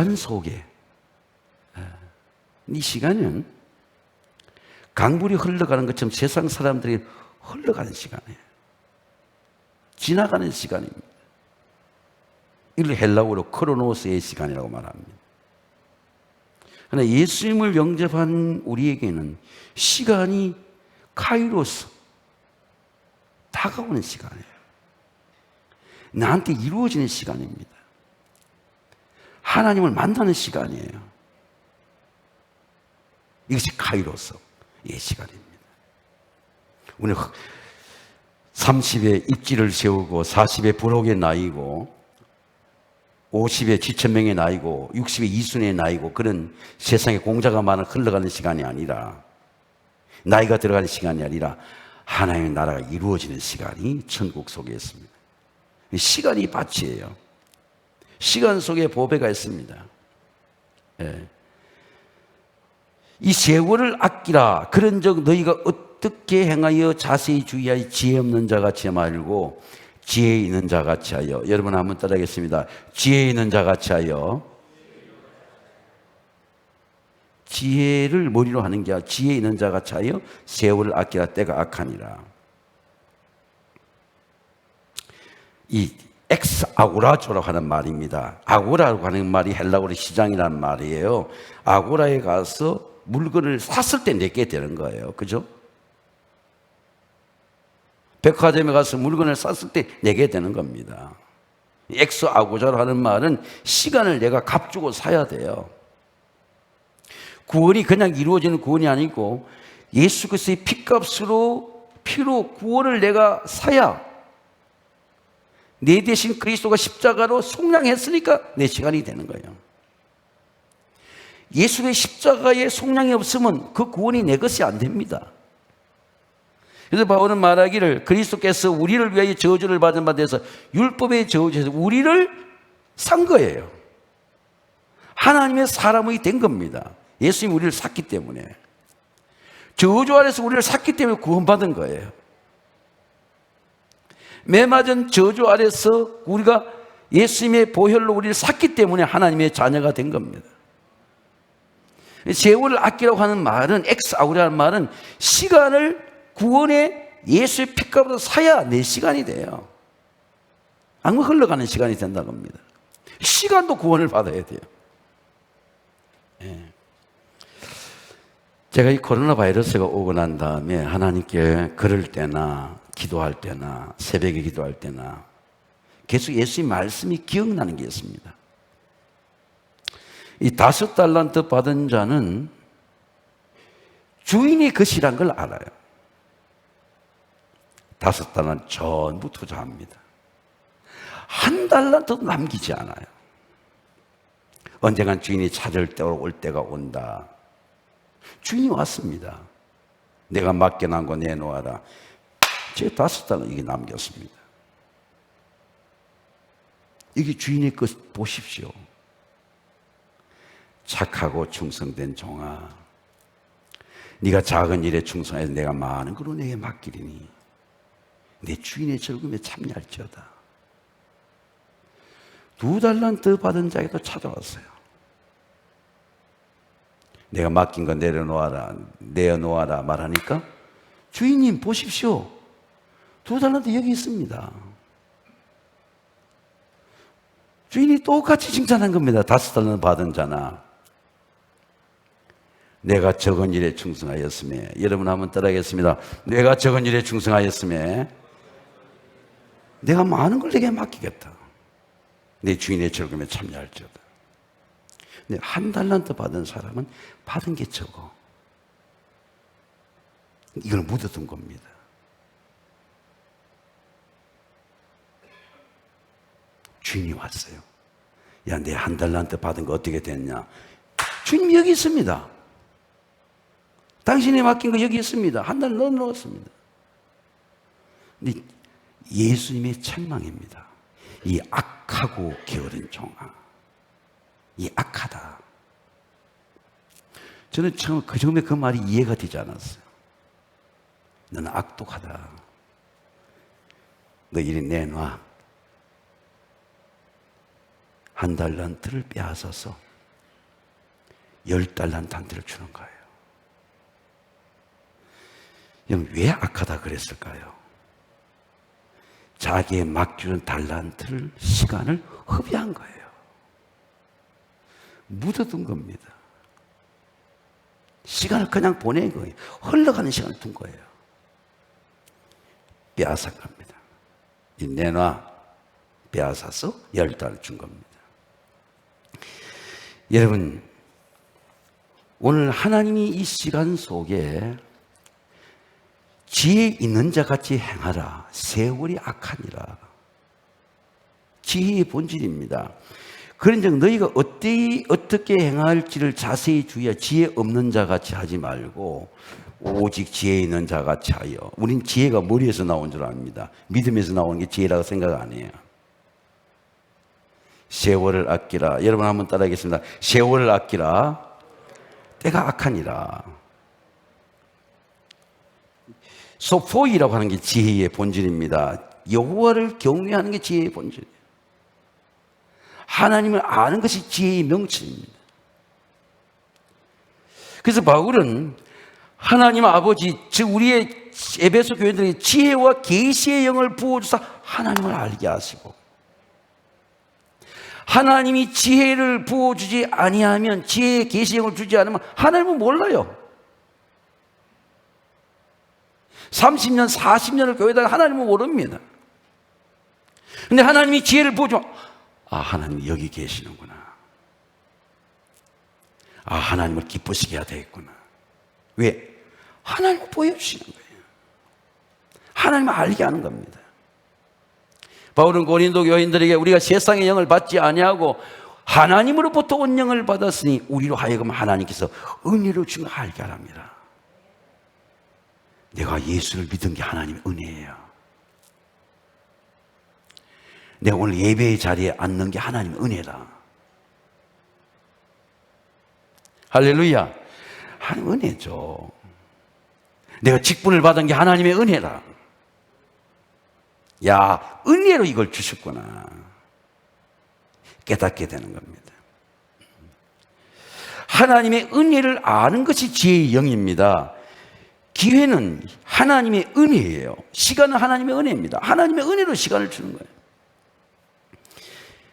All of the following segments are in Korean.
시간 속에, 이 시간은 강물이 흘러가는 것처럼 세상 사람들이 흘러가는 시간이에요. 지나가는 시간입니다. 이걸 헬라어로 크로노스의 시간이라고 말합니다. 그러나 예수님을 영접한 우리에게는 시간이 카이로스, 다가오는 시간이에요. 나한테 이루어지는 시간입니다. 하나님을 만나는 시간이에요. 이것이 카이로스의 시간입니다. 우리는 30에 입지를 세우고 40에 부록의 나이고 50에 지천명의 나이고 60에 이순의 나이고 그런 세상에 공자가 많은 흘러가는 시간이 아니라, 나이가 들어가는 시간이 아니라 하나님의 나라가 이루어지는 시간이 천국 속에 있습니다. 시간이 밭이에요. 시간 속에 보배가 있습니다. 이 세월을 아끼라. 그런즉 너희가 어떻게 행하여 자세히 주의하여 지혜 없는 자같이 말고 지혜 있는 자같이 하여. 여러분 한번 따라하겠습니다. 지혜 있는 자같이 하여. 지혜를 머리로 하는 게 아니라 지혜 있는 자같이 하여 세월을 아끼라. 때가 악하니라. 이 엑스 아고라조라고 하는 말입니다. 아고라라고 하는 말이 헬라어로 시장이라는 말이에요. 아고라에 가서 물건을 샀을 때 내게 되는 거예요. 그죠? 백화점에 가서 물건을 샀을 때 내게 되는 겁니다. 엑스 아고라라고 하는 말은 시간을 내가 값주고 사야 돼요. 구원이 그냥 이루어지는 구원이 아니고 예수 그리스도의 피값으로, 피로 구원을 내가 사야, 내 대신 그리스도가 십자가로 속량했으니까 내 시간이 되는 거예요. 예수의 십자가에 속량이 없으면 그 구원이 내 것이 안 됩니다. 그래서 바울은 말하기를 그리스도께서 우리를 위하여 저주를 받은 바 돼서 율법의 저주에서 우리를 산 거예요. 하나님의 사람이 된 겁니다. 예수님이 우리를 샀기 때문에, 저주 아래서 우리를 샀기 때문에 구원받은 거예요. 매맞은 저주 아래서 우리가 예수님의 보혈로 우리를 샀기 때문에 하나님의 자녀가 된 겁니다. 세월을 아끼라고 하는 말은, 엑스 아우라는 말은 시간을 구원의 예수의 피값으로 사야 내 시간이 돼요. 안 흘러가는 시간이 된다는 겁니다. 시간도 구원을 받아야 돼요. 제가 이 코로나 바이러스가 오고 난 다음에 하나님께 그럴 때나 기도할 때나 새벽에 기도할 때나 계속 예수의 말씀이 기억나는 게 있습니다. 이 5달란트 받은 자는 주인이 것이란 걸 알아요. 5달란트 전부 투자합니다. 1달란트도 남기지 않아요. 언젠간 주인이 찾을 때 올 때가 온다. 주인이 왔습니다. 내가 맡겨놓은 거 내놓아라. 제 5달란트 이게 남겼습니다. 이게 주인의 것 보십시오. 착하고 충성된 종아, 네가 작은 일에 충성해서 내가 많은 걸로 내게 맡기리니 내 주인의 즐거움에 참여할지어다. 2달란트 받은 자에게도 찾아왔어요. 내가 맡긴 거 내어놓아라 말하니까 주인님 보십시오. 2달란트 여기 있습니다. 주인이 똑같이 칭찬한 겁니다. 5달란트 받은 자나 내가 적은 일에 충성하였음에. 여러분 한번 따라하겠습니다. 내가 적은 일에 충성하였음에 내가 많은 걸 내게 맡기겠다. 내 주인의 즐거움에 참여할지어다. 근데 1달란트 받은 사람은 받은 게 적어. 이걸 묻어둔 겁니다. 주인이 왔어요. 야, 내 1달란트 받은 거 어떻게 됐냐? 주님 여기 있습니다. 당신이 맡긴 거 여기 있습니다. 1달 넣어놓았습니다. 근데 예수님의 책망입니다. 이 악하고 게으른 종아, 이 악하다. 저는 처음에 그 말이 이해가 되지 않았어요. 너는 악독하다. 너 이리 내놔. 1달란트를 빼앗아서 10달란트를 주는 거예요. 여러분, 왜 악하다 그랬을까요? 자기의 막 주는 달란트를, 시간을 허비한 거예요. 묻어둔 겁니다. 시간을 그냥 보낸 거예요. 흘러가는 시간을 둔 거예요. 빼앗은 겁니다. 내놔, 빼앗아서 10달을 준 겁니다. 여러분, 오늘 하나님이 이 시간 속에 지혜 있는 자 같이 행하라. 세월이 악하니라. 지혜의 본질입니다. 그런즉 너희가 어떻게 행할지를 자세히 주의하여 지혜 없는 자 같이 하지 말고 오직 지혜 있는 자 같이 하여. 우린 지혜가 머리에서 나온 줄 압니다. 믿음에서 나오는 게 지혜라고 생각 안 해요. 세월을 아끼라. 여러분 한번 따라하겠습니다. 세월을 아끼라. 때가 악하니라. 소포이라고 하는 게 지혜의 본질입니다. 여호와를 경외하는 게 지혜의 본질이에요. 하나님을 아는 것이 지혜의 명칭입니다. 그래서 바울은 하나님 아버지, 즉 우리의 에베소 교회들에게 지혜와 계시의 영을 부어주사 하나님을 알게 하시고, 하나님이 지혜를 부어주지 아니하면, 지혜의 계시의 영을 주지 않으면 하나님은 몰라요. 30년, 40년을 교회 다니면 하나님은 모릅니다. 근데 하나님이 지혜를 부어주면, 아, 하나님이 여기 계시는구나. 아, 하나님을 기쁘시게 해야 되겠구나. 왜? 하나님을 보여주시는 거예요. 하나님을 알게 하는 겁니다. 바울은 고린도 교인들에게 우리가 세상의 영을 받지 아니하고 하나님으로부터 온 영을 받았으니 우리로 하여금 하나님께서 은혜로 주신 걸 알게 하랍니다. 내가 예수를 믿은 게 하나님의 은혜예요. 내가 오늘 예배의 자리에 앉는 게 하나님의 은혜다. 할렐루야. 하나님의 은혜죠. 내가 직분을 받은 게 하나님의 은혜다. 야, 은혜로 이걸 주셨구나. 깨닫게 되는 겁니다. 하나님의 은혜를 아는 것이 지혜의 영입니다. 기회는 하나님의 은혜예요. 시간은 하나님의 은혜입니다. 하나님의 은혜로 시간을 주는 거예요.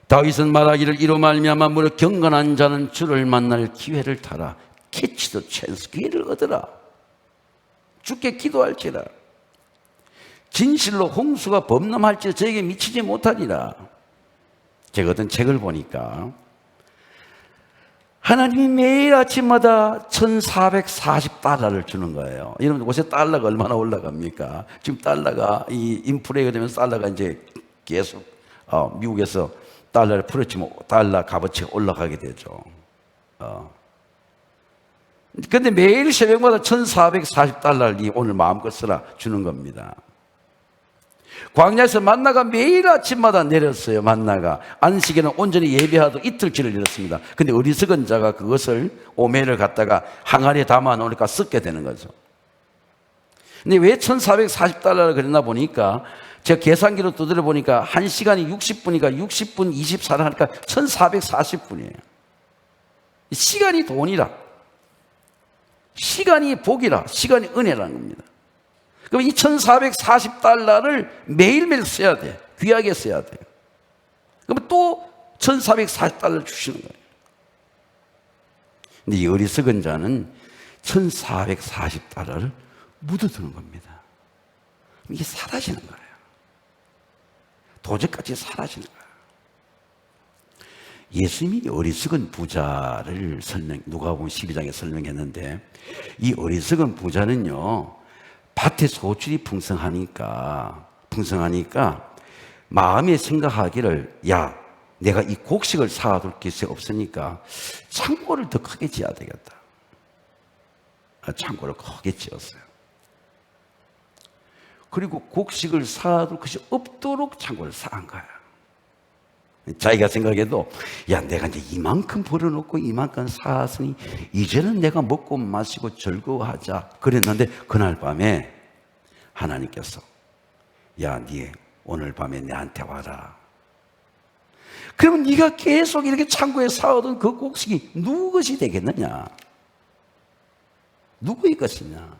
다윗은 말하기를 이로 말미암아 무릇 경건한 자는 주를 만날 기회를 타라. 캐치 더 찬스, 기회를 얻으라. 주께 기도할지라. 진실로 홍수가 범람할지 저에게 미치지 못하리라. 제가 어떤 책을 보니까 하나님이 매일 아침마다 1440달러를 주는 거예요. 여러분, 요새 달러가 얼마나 올라갑니까? 지금 달러가 이 인플레이가 되면서 달러가 이제 계속 미국에서 달러를 풀어치면 달러 값어치가 올라가게 되죠. 근데 매일 새벽마다 1440달러를 오늘 마음껏 쓰라 주는 겁니다. 광야에서 만나가 매일 아침마다 내렸어요. 만나가 안식에는 온전히 예배하도 이틀치를 잃었습니다. 근데 어리석은 자가 그것을 오매를 갖다가 항아리에 담아 놓으니까 썩게 되는 거죠. 근데 왜 1440달러를 그랬나 보니까 제가 계산기로 두드려 보니까 1시간이 60분이니까 60분 24를 하니까 1440분이에요. 시간이 돈이라, 시간이 복이라, 시간이 은혜라는 겁니다. 그럼 이 1440달러를 매일매일 써야 돼. 귀하게 써야 돼요. 그러면 또 1440달러를 주시는 거예요. 근데 이 어리석은 자는 1440달러를 묻어두는 겁니다. 이게 사라지는 거예요. 도적같이 사라지는 거예요. 예수님이 어리석은 부자를 누가복음 12장에 설명했는데, 이 어리석은 부자는요, 밭에 소출이 풍성하니까 마음에 생각하기를, 야, 내가 이 곡식을 사둘 것이 없으니까 창고를 더 크게 지어야 되겠다. 창고를 크게 지었어요. 그리고 곡식을 사둘 것이 없도록 창고를 쌓은 거야. 자기가 생각해도, 야, 내가 이제 이만큼 벌어놓고 이만큼 쌓았으니 이제는 내가 먹고 마시고 즐거워하자 그랬는데, 그날 밤에 하나님께서, 야, 네 오늘 밤에 내한테 와라. 그러면 네가 계속 이렇게 창고에 사오던 그 곡식이 누구 것이 되겠느냐? 누구의 것이냐?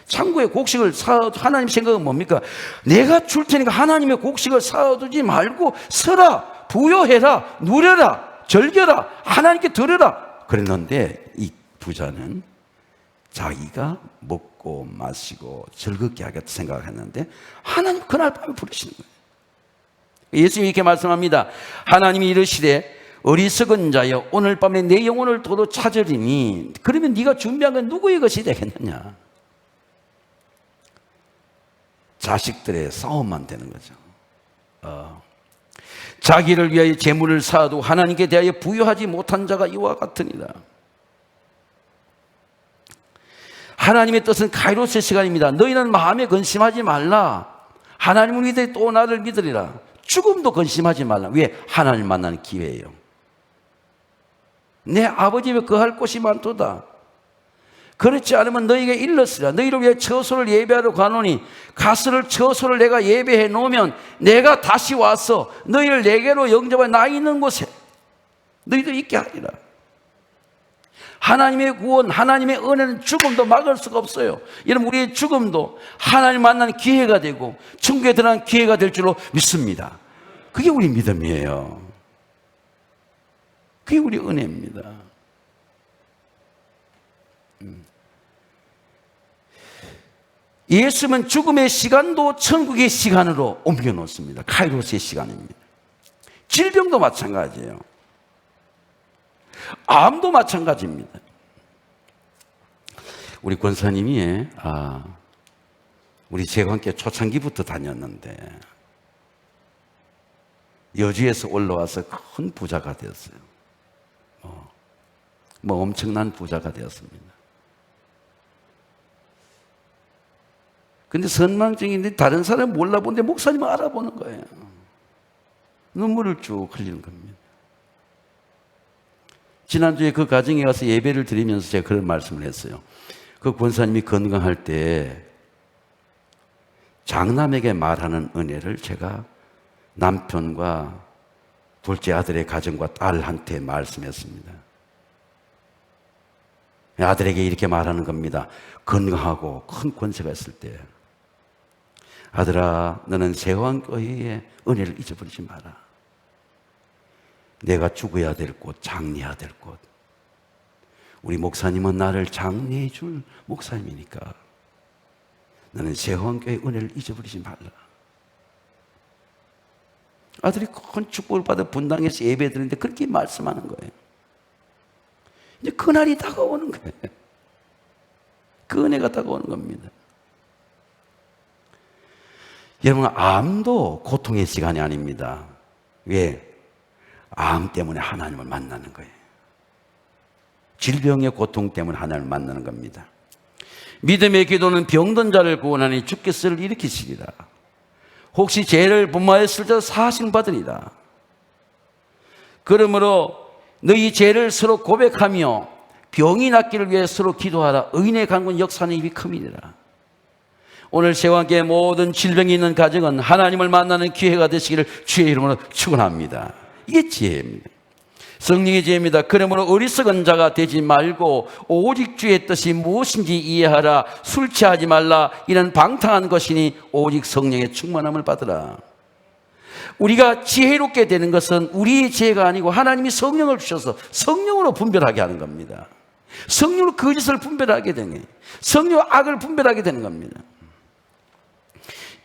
창고에 곡식을 사도 하나님 생각은 뭡니까? 내가 줄 테니까 하나님의 곡식을 사두지 말고 서라, 부요해라, 누려라, 즐겨라, 하나님께 드려라. 그랬는데 이 부자는 자기가 먹고 마시고 즐겁게 하겠다 생각을 했는데 하나님 그날 밤에 부르시는 거예요. 예수님이 이렇게 말씀합니다. 하나님이 이르시되 어리석은 자여 오늘 밤에 내 영혼을 도로 찾으리니 그러면 네가 준비한 건 누구의 것이 되겠느냐? 자식들의 싸움만 되는 거죠. 자기를 위하여 재물을 쌓아도 하나님께 대하여 부여하지 못한 자가 이와 같으니라. 하나님의 뜻은 카이로스의 시간입니다. 너희는 마음에 근심하지 말라. 하나님을 믿으니 또 나를 믿으리라. 죽음도 근심하지 말라. 왜? 하나님 만나는 기회예요. 내 아버지 집에 거할 곳이 많도다. 그렇지 않으면 너희에게 일렀으리라. 너희를 위해 처소를 예배하러 가노니 가스를 처소를 내가 예배해 놓으면 내가 다시 와서 너희를 내게로 영접하여 나 있는 곳에 너희도 있게 하리라. 하나님의 구원, 하나님의 은혜는 죽음도 막을 수가 없어요. 여러분, 우리의 죽음도 하나님 만나는 기회가 되고 천국에 들어가는 기회가 될 줄로 믿습니다. 그게 우리 믿음이에요. 그게 우리 은혜입니다. 예수님은 죽음의 시간도 천국의 시간으로 옮겨놓습니다. 카이로스의 시간입니다. 질병도 마찬가지예요. 암도 마찬가지입니다. 우리 권사님이 우리 제가 함께 초창기부터 다녔는데 여주에서 올라와서 큰 부자가 되었어요. 뭐 엄청난 부자가 되었습니다. 근데 선망증인데 다른 사람 몰라보는데 목사님은 알아보는 거예요. 눈물을 쭉 흘리는 겁니다. 지난주에 그 가정에 가서 예배를 드리면서 제가 그런 말씀을 했어요. 그 권사님이 건강할 때 장남에게 말하는 은혜를 제가 남편과 둘째 아들의 가정과 딸한테 말씀했습니다. 아들에게 이렇게 말하는 겁니다. 건강하고 큰 권세가 있을 때 아들아, 너는 세왕교회의 은혜를 잊어버리지 마라. 내가 죽어야 될 곳, 장례해야 될 곳. 우리 목사님은 나를 장례해 줄 목사님이니까 너는 세왕교회의 은혜를 잊어버리지 말라. 아들이 큰 축복을 받아 분당에서 예배 드리는데 그렇게 말씀하는 거예요. 이제 그날이 다가오는 거예요. 그 은혜가 다가오는 겁니다. 여러분, 암도 고통의 시간이 아닙니다. 왜? 암 때문에 하나님을 만나는 거예요. 질병의 고통 때문에 하나님을 만나는 겁니다. 믿음의 기도는 병든 자를 구원하니 주께서를 일으키시리라. 혹시 죄를 범하였을 때 사하심받으리라. 그러므로 너희 죄를 서로 고백하며 병이 낫기를 위해 서로 기도하라. 의인의 강군 역사는 입이 큼이니라. 오늘 세왕교회 모든 질병이 있는 가정은 하나님을 만나는 기회가 되시기를 주의 이름으로 축원합니다. 이게 지혜입니다. 성령의 지혜입니다. 그러므로 어리석은 자가 되지 말고 오직 주의 뜻이 무엇인지 이해하라. 술 취하지 말라. 이는 방탕한 것이니 오직 성령의 충만함을 받으라. 우리가 지혜롭게 되는 것은 우리의 지혜가 아니고 하나님이 성령을 주셔서 성령으로 분별하게 하는 겁니다. 성령으로 거짓을 분별하게 되는 거예요. 성령으로 악을 분별하게 되는 겁니다.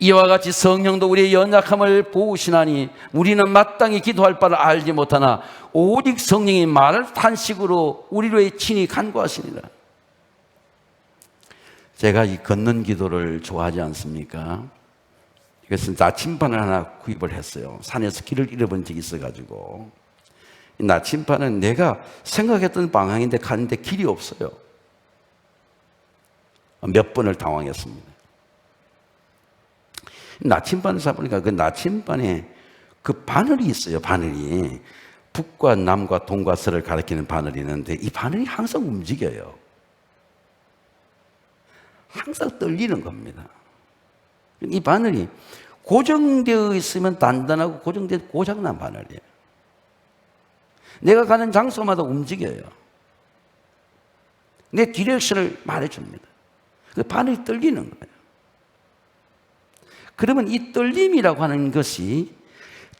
이와 같이 성령도 우리의 연약함을 보시나니 우리는 마땅히 기도할 바를 알지 못하나 오직 성령이 말을 탄식으로 우리로 친히 간구하시니라. 제가 이 걷는 기도를 좋아하지 않습니까? 그래서 나침반을 하나 구입을 했어요. 산에서 길을 잃어본 적이 있어가지고. 이 나침반은 내가 생각했던 방향인데 가는데 길이 없어요. 몇 번을 당황했습니다. 나침반을 사보니까 그 나침반에 그 바늘이 있어요. 바늘이 북과 남과 동과 서를 가리키는 바늘이 있는데 이 바늘이 항상 움직여요. 항상 떨리는 겁니다. 이 바늘이 고정되어 있으면 단단하고 고정된 고장난 바늘이에요. 내가 가는 장소마다 움직여요. 내 디렉션을 말해줍니다. 그 바늘이 떨리는 거예요. 그러면 이 떨림이라고 하는 것이,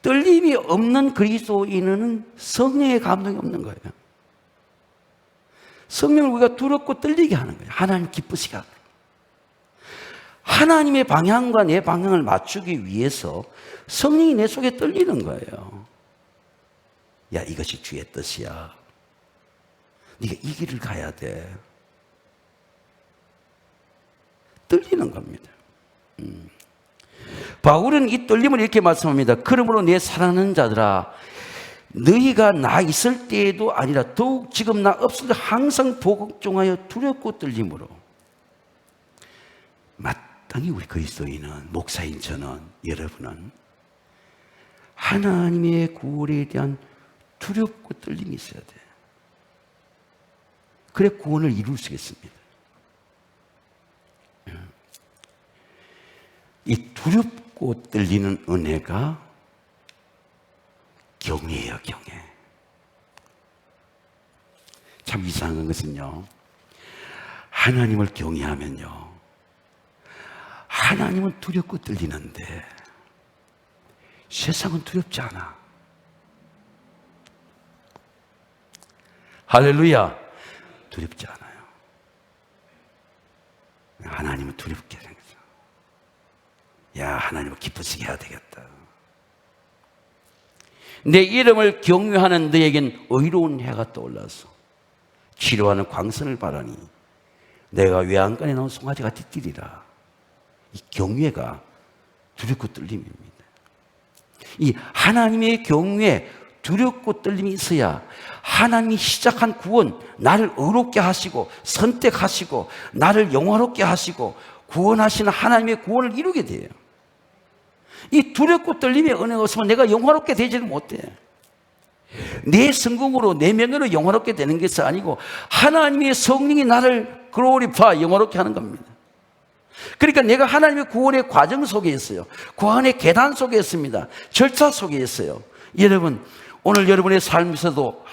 떨림이 없는 그리스도인은 성령의 감동이 없는 거예요. 성령을 우리가 두렵고 떨리게 하는 거예요. 하나님 기쁘시게 하는 거예요. 하나님의 방향과 내 방향을 맞추기 위해서 성령이 내 속에 떨리는 거예요. 야, 이것이 주의 뜻이야. 네가 이 길을 가야 돼. 떨리는 겁니다. 바울은 이 떨림을 이렇게 말씀합니다. 그러므로 내 사랑하는 자들아, 너희가 나 있을 때에도 아니라 더욱 지금 나 없을 때 항상 복종하여 두렵고 떨림으로. 마땅히 우리 그리스도인은, 목사인 저는, 여러분은 하나님의 구원에 대한 두렵고 떨림이 있어야 돼요. 그래 구원을 이룰 수 있습니다. 이 두렵고 떨리는 은혜가 경외예요, 경외. 참 이상한 것은요, 하나님을 경외하면요, 하나님은 두렵고 떨리는데 세상은 두렵지 않아. 할렐루야. 두렵지 않아요. 하나님은 두렵게 생겼어. 야, 하나님을 기쁘시게 해야 되겠다. 내 이름을 경외하는 너에겐 의로운 해가 떠올라서 치료하는 광선을 바라니 내가 외양간에 나온 송아지 같이 뛰리라. 이 경외가 두렵고 떨림입니다. 이 하나님의 경외, 두렵고 떨림이 있어야 하나님이 시작한 구원, 나를 의롭게 하시고 선택하시고 나를 영화롭게 하시고 구원하시는 하나님의 구원을 이루게 돼요. 이 두렵고 떨림의 은혜가 없으면 내가 영화롭게 되지는 못해. 내 성공으로, 내 명예로 영화롭게 되는 것이 아니고 하나님의 성령이 나를 글로리파, 영화롭게 하는 겁니다. 그러니까 내가 하나님의 구원의 과정 속에 있어요. 구원의 계단 속에 있습니다. 절차 속에 있어요. 여러분, 오늘 여러분의 삶에서도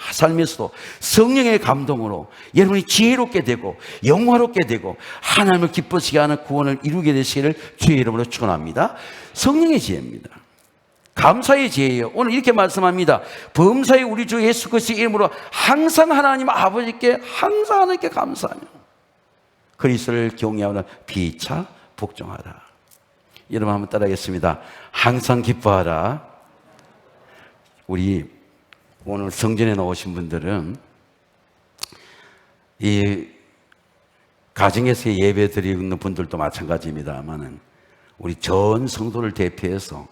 성령의 감동으로 여러분이 지혜롭게 되고 영화롭게 되고 하나님을 기쁘시게 하는 구원을 이루게 되시기를 주의 이름으로 축원합니다. 성령의 지혜입니다. 감사의 지혜예요. 오늘 이렇게 말씀합니다. 범사의 우리 주 예수 그리스도의 이름으로 항상 하나님 아버지께 항상 하나님께 감사하며 그리스도를 경외하며 피차 복종하라. 여러분 한번 따라하겠습니다. 항상 기뻐하라. 우리 오늘 성전에 나오신 분들은 이 가정에서 예배 드리는 분들도 마찬가지입니다만은 우리 전 성도를 대표해서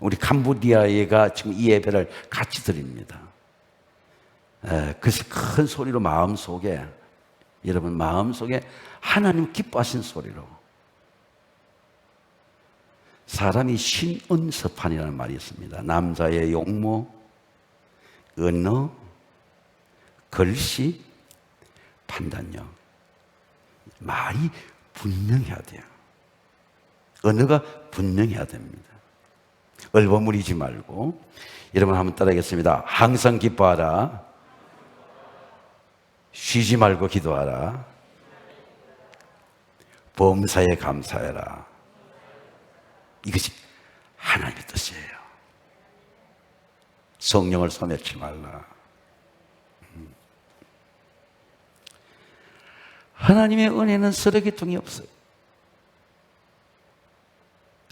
우리 캄보디아가 지금 이 예배를 같이 드립니다. 그래서 큰 소리로 마음속에, 여러분 마음속에 하나님 기뻐하신 소리로, 사람이 신언서판이라는 말이 있습니다. 남자의 용모, 언어, 글씨, 판단력. 말이 분명해야 돼요. 언어가 분명해야 됩니다. 얼버무리지 말고. 여러분 한번 따라하겠습니다. 항상 기뻐하라. 쉬지 말고 기도하라. 범사에 감사해라. 이것이 하나님의 뜻이에요. 성령을 소멸치 말라. 하나님의 은혜는 쓰레기통이 없어요.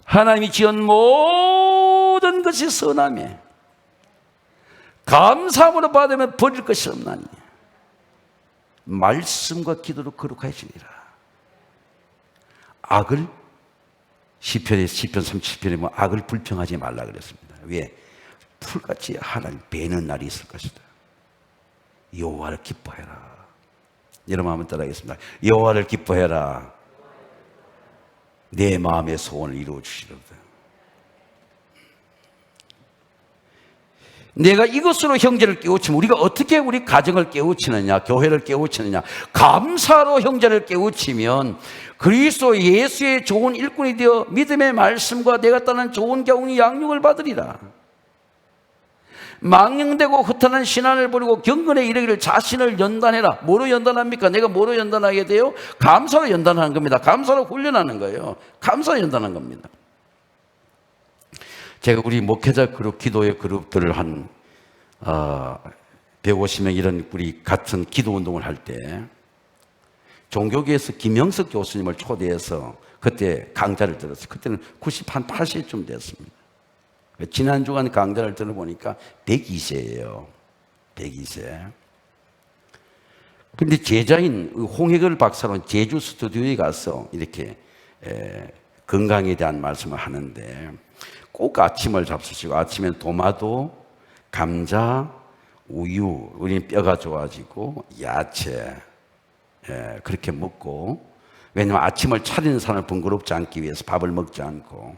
하나님이 지은 모든 것이 선함에 감사함으로 받으면 버릴 것이 없나니 말씀과 기도로 거룩하시니라. 악을 시편 37편에 보면 악을 불평하지 말라 그랬습니다. 왜? 풀같이 하나님 베는 날이 있을 것이다. 여호와를 기뻐해라. 여러분 한번 따라하겠습니다. 여호와를 기뻐해라. 내 마음의 소원을 이루어 주시리로다. 내가 이것으로 형제를 깨우치면, 우리가 어떻게 우리 가정을 깨우치느냐, 교회를 깨우치느냐, 감사로 형제를 깨우치면 그리스도 예수의 좋은 일꾼이 되어 믿음의 말씀과 내가 따르는 좋은 교훈이 양육을 받으리라. 망령되고 허탄한 신앙을 버리고 경건에 이르기를 자신을 연단해라. 뭐로 연단합니까? 내가 뭐로 연단하게 돼요? 감사로 연단하는 겁니다. 감사로 훈련하는 거예요. 감사로 연단하는 겁니다. 제가 우리 목회자 그룹, 기도의 그룹들을 한 150명 이런 우리 같은 기도 운동을 할 때 종교계에서 김영석 교수님을 초대해서 그때 강좌를 들었어요. 그때는 80쯤 됐습니다. 지난 주간 강좌를 들어보니까 102세예요. 102세. 근데 제자인 홍해걸 박사는 제주 스튜디오에 가서 이렇게 건강에 대한 말씀을 하는데 꼭 아침을 잡수시고 아침엔 도마도, 감자, 우유, 우리는 뼈가 좋아지고 야채 그렇게 먹고, 왜냐하면 아침을 차리는 사람을 번거롭지 않기 위해서 밥을 먹지 않고,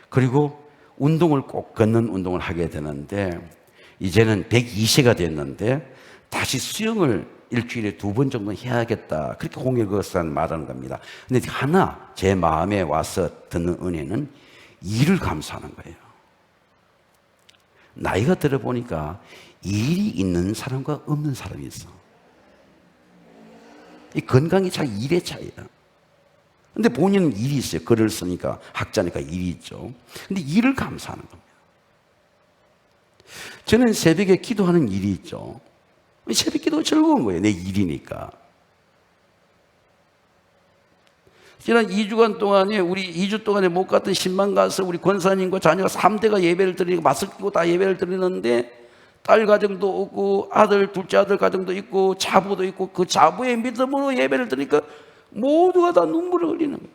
그리고 운동을 꼭 걷는 운동을 하게 되는데 이제는 102세가 됐는데 다시 수영을 일주일에 2번 정도 해야겠다. 그렇게 홍해거사는 말하는 겁니다. 근데 하나 제 마음에 와서 듣는 은혜는 일을 감사하는 거예요. 나이가 들어보니까 일이 있는 사람과 없는 사람이 있어. 이 건강이 잘 일의 차이야. 근데 본인은 일이 있어요. 글을 쓰니까, 학자니까 일이 있죠. 근데 일을 감사하는 겁니다. 저는 새벽에 기도하는 일이 있죠. 새벽 기도가 즐거운 거예요. 내 일이니까. 지난 2주간 동안에 우리 2주 동안에 못 갔던 신방 가서 우리 권사님과 자녀가 3대가 예배를 드리고 마스크 끼고 다 예배를 드리는데 딸 가정도 없고 아들, 둘째 아들 가정도 있고 자부도 있고 그 자부의 믿음으로 예배를 드리니까 모두가 다 눈물을 흘리는 거예요.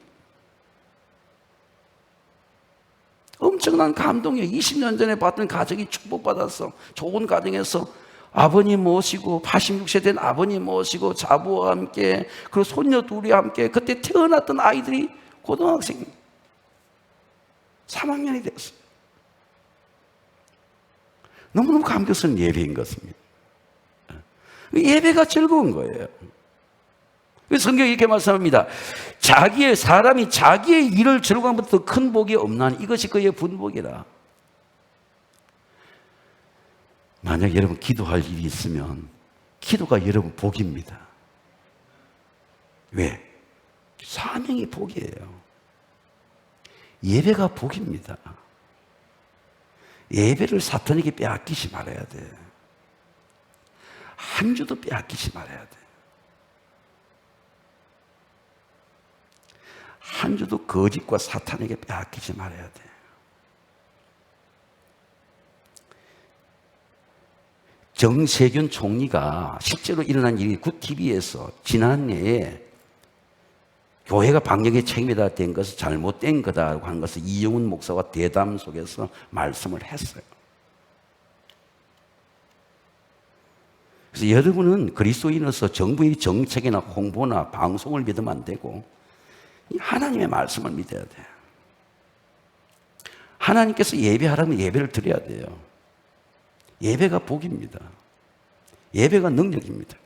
엄청난 감동이에요. 20년 전에 봤던 가정이 축복받았어. 좋은 가정에서 아버님 모시고 86세 된 아버님 모시고 자부와 함께 그리고 손녀 둘이 함께 그때 태어났던 아이들이 고등학생 3학년이 됐어요. 너무너무 감격스러운 예배인 것입니다. 예배가 즐거운 거예요. 성경이 이렇게 말씀합니다. 사람이 자기의 일을 즐거운 것보다 더 큰 복이 없나니 이것이 그의 분복이라. 만약 여러분 기도할 일이 있으면 기도가 여러분 복입니다. 왜? 사명이 복이에요. 예배가 복입니다. 예배를 사탄에게 빼앗기지 말아야 돼. 한 주도 빼앗기지 말아야 돼. 한 주도 거짓과 사탄에게 빼앗기지 말아야 돼. 정세균 총리가 실제로 일어난 일이 굿TV에서 지난해에 교회가 방역의 책임이다 된 것은 잘못된 거다라고 하는 것을 이영훈 목사와 대담 속에서 말씀을 했어요. 그래서 여러분은 그리스도인으로서 정부의 정책이나 홍보나 방송을 믿으면 안 되고 하나님의 말씀을 믿어야 돼요. 하나님께서 예배하라면 예배를 드려야 돼요. 예배가 복입니다. 예배가 능력입니다.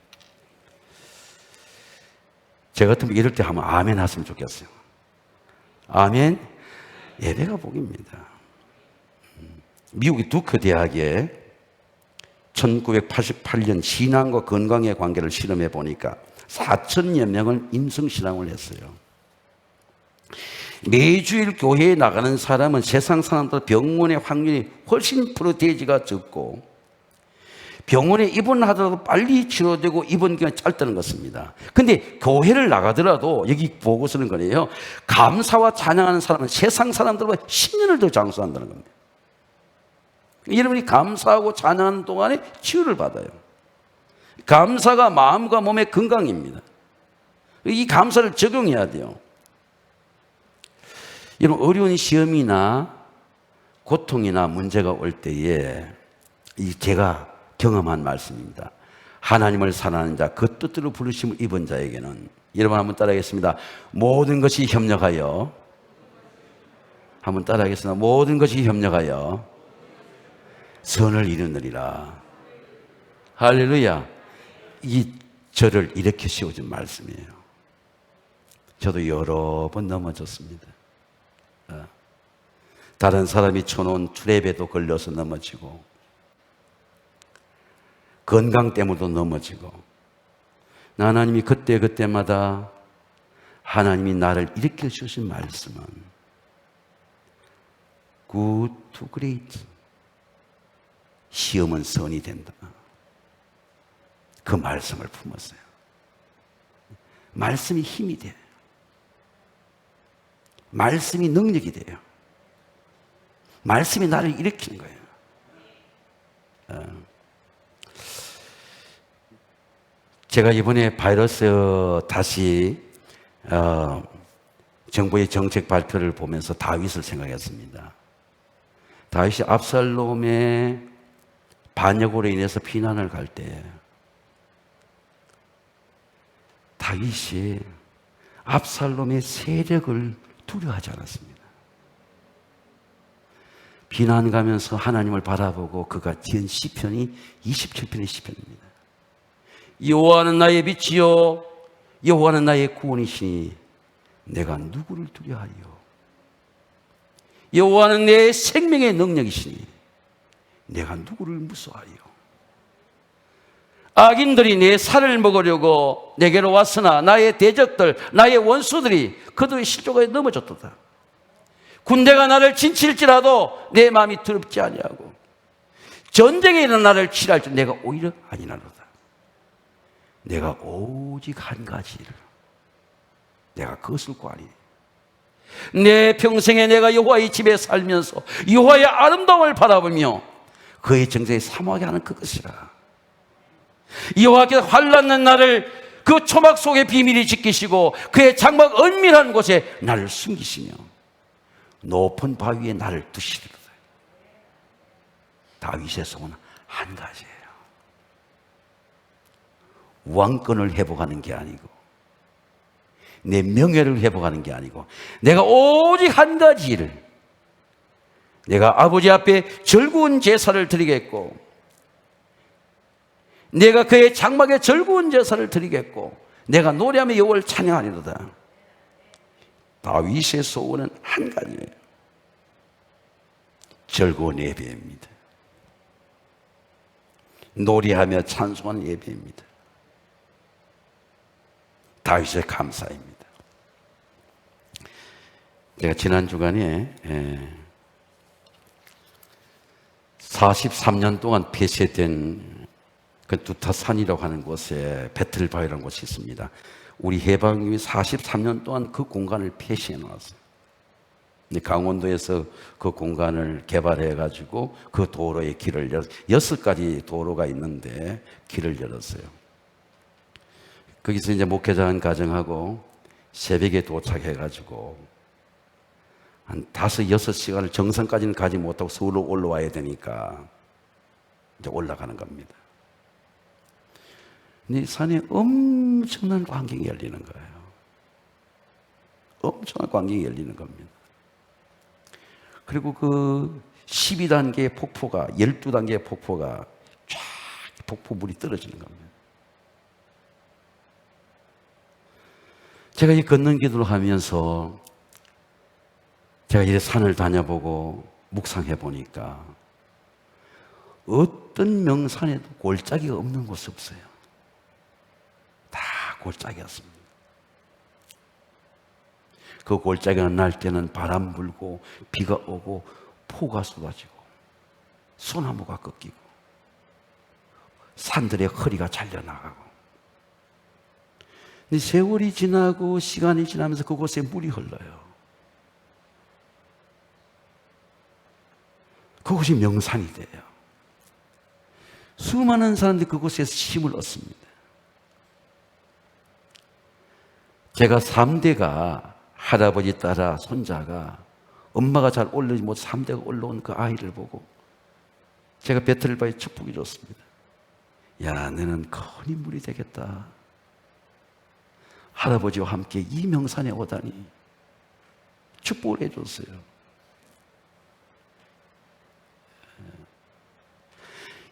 제 같으면 이럴 때 하면 아멘 하시면 좋겠어요. 아멘. 예배가 복입니다. 미국의 두크 대학에 1988년 신앙과 건강의 관계를 실험해 보니까 4천여 명을 임성신앙을 했어요. 매주일 교회에 나가는 사람은 세상 사람보다 병원의 확률이 훨씬 프로테이지가 적고 병원에 입원하더라도 빨리 치료되고 입원 기간이 짧다는 것입니다. 근데 교회를 나가더라도 여기 보고서는 거예요. 감사와 찬양하는 사람은 세상 사람들보다 10년을 더 장수한다는 겁니다. 여러분이 감사하고 찬양하는 동안에 치유를 받아요. 감사가 마음과 몸의 건강입니다. 이 감사를 적용해야 돼요. 여러분 어려운 시험이나 고통이나 문제가 올 때에 제가 경험한 말씀입니다. 하나님을 사랑하는 자, 그 뜻대로 부르심을 입은 자에게는 여러분 한번 따라하겠습니다. 모든 것이 협력하여 한번 따라하겠습니다. 모든 것이 협력하여 선을 이루느니라. 할렐루야. 이 저를 이렇게 씌워준 말씀이에요. 저도 여러 번 넘어졌습니다. 다른 사람이 쳐놓은 트랩에도 걸려서 넘어지고, 건강 때문에도 넘어지고, 하나님이 그때마다 하나님이 나를 일으켜 주신 말씀은 good to great, 시험은 선이 된다. 그 말씀을 품었어요. 말씀이 힘이 돼요. 말씀이 능력이 돼요. 말씀이 나를 일으키는 거예요. 제가 이번에 바이러스 다시 정부의 정책 발표를 보면서 다윗을 생각했습니다. 다윗이 압살롬의 반역으로 인해서 피난을 갈 때 다윗이 압살롬의 세력을 두려워하지 않았습니다. 비난 가면서 하나님을 바라보고 그가 지은 시편이 27편의 시편입니다. 여호와는 나의 빛이요 여호와는 나의 구원이시니 내가 누구를 두려워하리요. 여호와는 내 생명의 능력이시니 내가 누구를 무서워하리요. 악인들이 내 살을 먹으려고 내게로 왔으나 나의 대적들, 나의 원수들이 그들의 실족에 넘어졌도다. 군대가 나를 진칠지라도 내 마음이 두렵지 아니하고 전쟁에 일어나 나를 치랄지 내가 오히려 아니하노다. 내가 오직 한 가지를 내가 그것을 구하리. 내 평생에 내가 여호와의 집에 살면서 여호와의 아름다움을 바라보며 그의 정죄에 사모하게 하는 그것이라. 여호와께서 환난난 나를 그 초막 속에 비밀히 지키시고 그의 장막 은밀한 곳에 나를 숨기시며 높은 바위에 나를 두시리로다. 다윗의 소원은 한 가지예요. 왕권을 회복하는 게 아니고 내 명예를 회복하는 게 아니고 내가 오직 한 가지 일을, 내가 아버지 앞에 즐거운 제사를 드리겠고 내가 그의 장막에 즐거운 제사를 드리겠고 내가 노래하며 여호와를 찬양하리로다. 다윗의 소원은 한 가지예요. 즐거운 예배입니다. 노래하며 찬송하는 예배입니다. 다윗의 감사입니다. 제가 지난 주간에 43년 동안 폐쇄된 그 두타산이라고 하는 곳에 배틀바위라는 곳이 있습니다. 우리 해방님이 43년 동안 그 공간을 폐쇄해 놨어요. 강원도에서 그 공간을 개발해가지고 그 도로에 길을 6가지 도로가 있는데 길을 열었어요. 거기서 이제 목회자한 가정하고 새벽에 도착해가지고 한 5, 6시간을 정상까지는 가지 못하고 서울로 올라와야 되니까 이제 올라가는 겁니다. 근데 산에 엄청난 광경이 열리는 거예요. 엄청난 광경이 열리는 겁니다. 그리고 그 12단계의 폭포가 12단계의 폭포가 쫙 폭포물이 떨어지는 겁니다. 제가 이 걷는 기도를 하면서 제가 이 산을 다녀보고 묵상해 보니까 어떤 명산에도 골짜기가 없는 곳이 없어요. 다 골짜기였습니다. 그 골짜기가 날 때는 바람 불고 비가 오고 폭우가 쏟아지고 소나무가 꺾이고 산들의 허리가 잘려나가고. 근데 세월이 지나고 시간이 지나면서 그곳에 물이 흘러요. 그곳이 명산이 돼요. 수많은 사람들이 그곳에서 힘을 얻습니다. 제가 3대가 할아버지 따라 손자가 엄마가 잘 올라오지 못 3대가 올라온 그 아이를 보고 제가 배틀바위에 축복이 줬습니다. 야, 너는 큰 인물이 되겠다. 할아버지와 함께 이 명산에 오다니 축복을 해줬어요.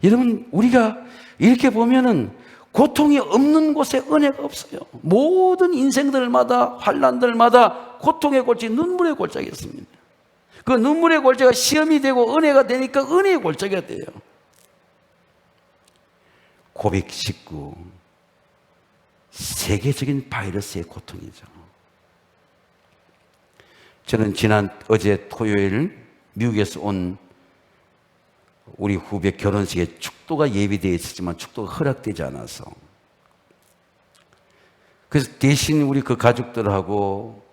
여러분, 우리가 이렇게 보면은 고통이 없는 곳에 은혜가 없어요. 모든 인생들마다 환난들마다 고통의 골짜기, 눈물의 골짜기가 있습니다. 그 눈물의 골짜기가 시험이 되고 은혜가 되니까 은혜의 골짜기가 돼요. 고백 19, 세계적인 바이러스의 고통이죠. 저는 어제 토요일 미국에서 온 우리 후배 결혼식에 축도가 예비되어 있었지만 축도가 허락되지 않아서, 그래서 대신 우리 그 가족들하고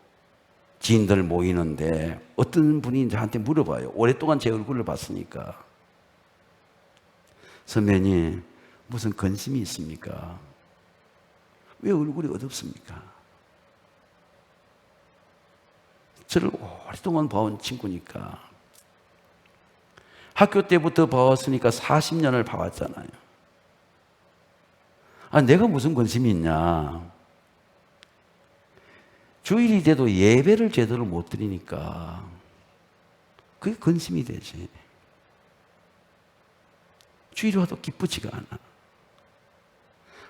지인들 모이는데 어떤 분이 저한테 물어봐요. 오랫동안 제 얼굴을 봤으니까. 선배님, 무슨 근심이 있습니까? 왜 얼굴이 어둡습니까? 저를 오랫동안 봐온 친구니까, 학교 때부터 봐왔으니까 40년을 봐왔잖아요. 내가 무슨 근심이 있냐? 주일이 돼도 예배를 제대로 못 드리니까 그게 근심이 되지. 주일이 와도 기쁘지가 않아.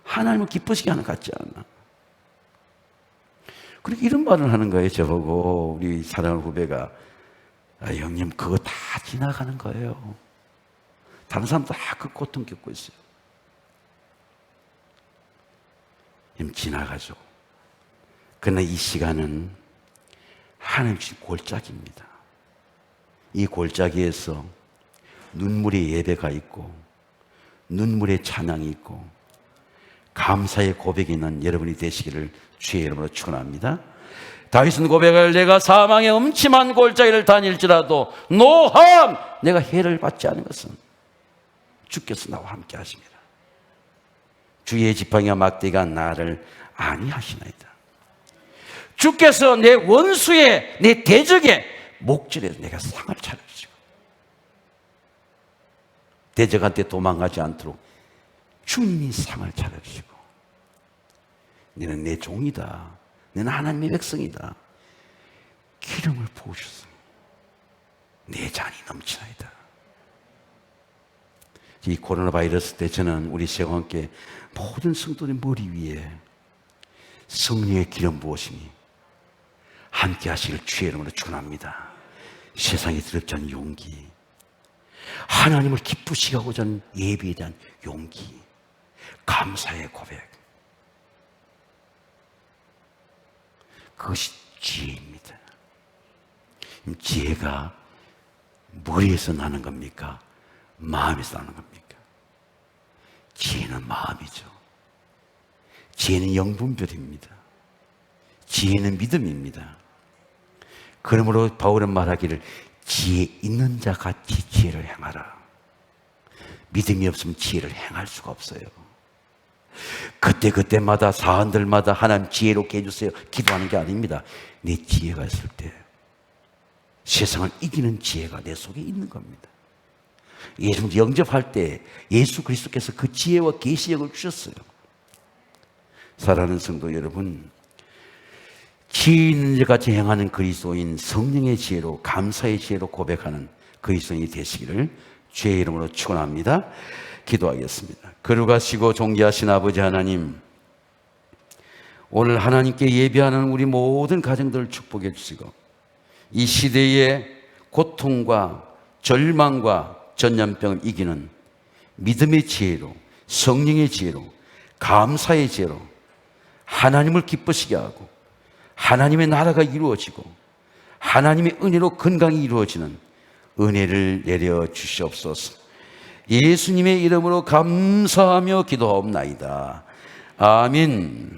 하나님은 기쁘시게 하는 것 같지 않아. 그렇게 이런 말을 하는 거예요. 저보고 우리 사랑하는 후배가, 형님 그거 다 지나가는 거예요. 다른 사람도 다 그 고통 겪고 있어요. 형님 지나가죠. 그러나 이 시간은 하나님 주신 골짜기입니다. 이 골짜기에서 눈물의 예배가 있고 눈물의 찬양이 있고 감사의 고백이 있는 여러분이 되시기를 주의 이름으로 축원합니다. 다윗은 고백을, 내가 사망의 음침한 골짜기를 다닐지라도 노함 내가 해를 받지 않은 것은 주께서 나와 함께 하십니다. 주의 지팡이와 막대기가 나를 안위하시나이다. 주께서 내 원수의, 내 대적의 목줄에서 내가 상을 차려주시고 대적한테 도망가지 않도록 주님이 상을 차려주시고, 너는 내 종이다, 너는 하나님의 백성이다, 기름을 부으셔서 내 잔이 넘치나이다. 이 코로나 바이러스 때 저는 우리 시험함께 모든 성도의 머리 위에 성령의 기름 부으심이 함께 하시길 주의 이름으로 축원합니다. 세상에 두렵지 않은 용기, 하나님을 기쁘시게 하고자 하는 예배에 대한 용기, 감사의 고백, 그것이 지혜입니다. 지혜가 머리에서 나는 겁니까? 마음에서 나는 겁니까? 지혜는 마음이죠. 지혜는 영분별입니다. 지혜는 믿음입니다. 그러므로 바울은 말하기를 지혜 있는 자 같이 지혜를 행하라. 믿음이 없으면 지혜를 행할 수가 없어요. 그때마다 사안들마다 하나님 지혜롭게 해주세요 기도하는 게 아닙니다. 내 지혜가 있을 때 세상을 이기는 지혜가 내 속에 있는 겁니다. 예수 영접할 때 예수 그리스도께서 그 지혜와 계시력을 주셨어요. 사랑하는 성도 여러분, 지혜 있는 자 같이 행하는 그리스도인, 성령의 지혜로, 감사의 지혜로 고백하는 그리스도인이 되시기를 주의 이름으로 축원합니다. 기도하겠습니다. 거룩하시고 존귀하신 아버지 하나님, 오늘 하나님께 예배하는 우리 모든 가정들을 축복해 주시고, 이 시대의 고통과 절망과 전염병을 이기는 믿음의 지혜로, 성령의 지혜로, 감사의 지혜로 하나님을 기쁘시게 하고 하나님의 나라가 이루어지고 하나님의 은혜로 건강이 이루어지는 은혜를 내려 주시옵소서. 예수님의 이름으로 감사하며 기도하옵나이다. 아멘.